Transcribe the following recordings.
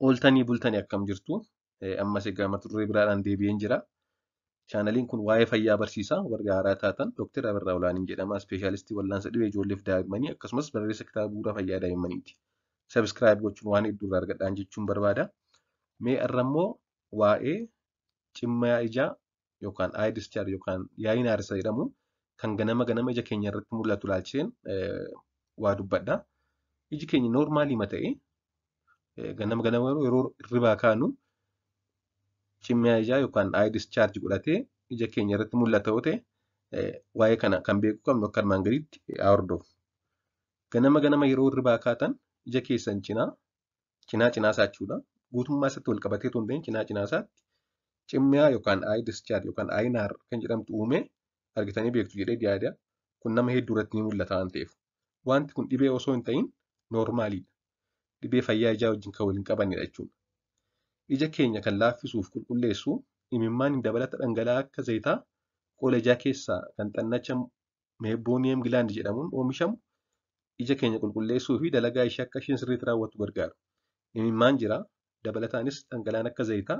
Ooltanii bultanii akkam jirtu? Ammas egaa mata duree biraadhaan deebi'een jira. Chaanaliin kun waa'ee fayyaa barsiisa. Warra haaraa taatan Dr. Abarraa Olaaniin jedhama. Ispeeshaalistii wallaansa dhibee ijoolleef daa'immanii akkasumas barreessa kitaaba bu'uura fayyaa daa'immaniiti. Sabiskiraayib gochuun waan hedduu irraa argadhaan jechuun barbaada. Mee irrammoo waa'ee cimmaa ijaa yookaan ayi discharge yookaan yaa'iin aarsaa jedhamu kan ganama ija keenya irratti mul'atu ilaalcheen waa dubbadha. Iji keenya noormaalii ta'ee ganama yeroo hirribaa kaanu cimmaa ijaa yookaan ayi discharge godhatee ija keenya irratti mul'ata yoo ta'e waa'ee kana kan beekuu qabnu akka armaan gadiitti haa hordofu. Ganama yeroo hirribaa kaatan ija keessan cinaa isaa jechuudha. Guutummaa isaatti wal qabatee osoo hin ta'in cinaa isaatti cimmaa yookaan ayi discharge yookaan ayi naar kan jedhamtu uumee argitanii beektu jedhee yaada. Kun nama hedduu irratti ni mul'ata waan ta'eef. Wanti kun dhibee osoo hin ta'in noormaaliidha. Dhibee fayyaa ijaa wajjin kan waliin qabannedha jechuudha. Ija keenya kan laaffisuuf qulqulleessu imimmaan dabalata dhangala'aa akka zayitaa qola ijaa keessaa kan xannacha meebooniyem gilaand jedhamuun oomishamu ija keenya qulqulleessuu fi dalagaa ishee akka isheen sirriitti raawwattu gargaaru. Imimmaan jira. Dabalataaniis dhangala'aan akka zayitaa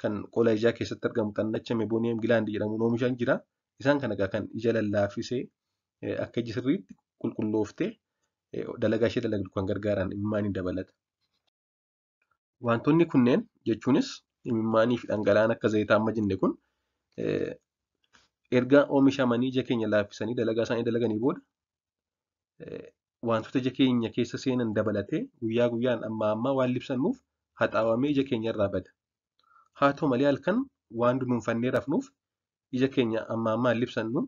kan qola ijaa keessatti argamu xannacha meebooniyem gilaand jedhamuun oomishan jira. Isaan kana kan ija lallaaffisee akka iji sirriitti qulqullooftee dalagaa ishee dalagdu kan gargaaran imimmaan dabalata. Wantoonni kunneen jechuunis imimmaanii fi dhangala'aan akka zayitaa amma jenne kun erga oomishamanii ija keenya laaffisanii dalagaa isaanii dalaganii booda wantoota ija keenya keessa seenan dabalatee guyyaa guyyaan amma waan libsannuuf haxaawamee ija keenya irraa bada. Haa ta'u malee halkan waan dunuunfannee rafnuuf ija keenya amma libsannu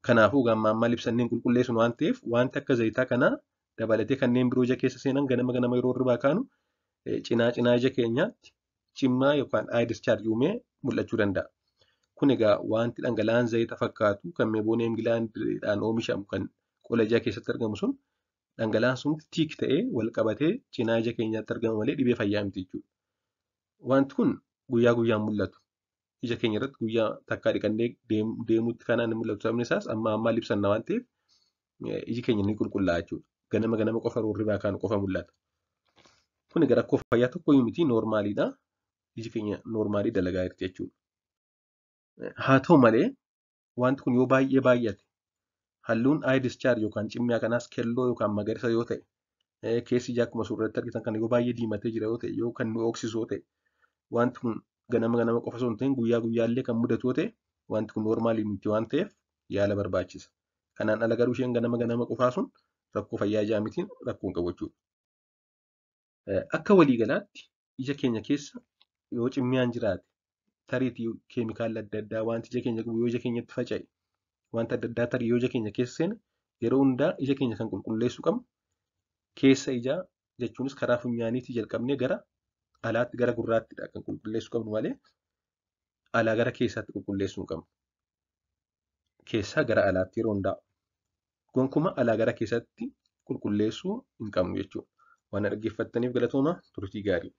kanaafuu amma libsanneen qulqulleessun waan ta'eef wanti akka zayitaa kanaa dabalatee kanneen biroo ija keessa seenan ganama yeroo hirribaa kaanu cinaa ija keenyaatti cimmaa yookaan ayi discharge uumee mul'achuu danda'a. Kun egaa wanti dhangala'aan zayita fakkaatu kan meebooniyem gilaandidhaan oomishamu kan qola ijaa keessatti argamu sun dhangala'aan sun tiik ta'ee wal qabatee cinaa ija keenyaatti argama malee dhibee fayyaa miti jechuudha. Wanti kun guyyaa guyyaan mul'atu. Ija keenya irratti guyyaa takkaa dhiqannee deemuutti kanaan mul'atu. Sababni isaas amma libsanna waan ta'eef iji keenya ni qulqullaa'a jechuudha. Ganama qofa hirribaa kaanu qofa mul'ata. Kun egaa rakkoo fayyaa tokko miti noormaaliidha. Iji keenya noormaalii dalagaa jirti jechuudha. Haa ta'u malee wanti kun yoo baay'ee baay'ate halluun ayi discharge yookaan cimmaa kanaas keelloo yookaan magariisa yoo ta'e keessi ijaa akkuma suuratti argitan kan yoo baay'ee diimatee jira yoo ta'e yoo kan nu dhoksisu yoo ta'e wanti kun ganama qofa osoo hin ta'in guyyaa guyyaallee kan mudatu yoo ta'e wanti kun noormaalii miti waan ta'eef yaala barbaachisa. Kanaan ala garuu isheen ganama qofaa sun rakkoo fayyaa ijaa mitiin rakkoo hin qabu jechuudha. Akka waliigalaatti ija keenya keessa yoo cimmaan jiraate tariitii keemikaala adda addaa wanti ija keenya yoo ija keenyatti faca'e wanta adda addaa tarii yoo ija keenya keessa seene yeroo hundaa ija keenya kan qulqulleessuu qabnu keessa ijaa jechuunis karaa funyaaniitii jalqabnee gara alaatti gara gurraattidha kan qulqulleessuu qabnu malee alaa gara keessaatti qulqulleessuu hin qabnu. Keessaa gara alaatti yeroo hundaa gonkumaa alaa gara keessatti qulqulleessuu hin qabnu jechuudha. Waan dhaggeeffattaniif galatooma turtii gaarii.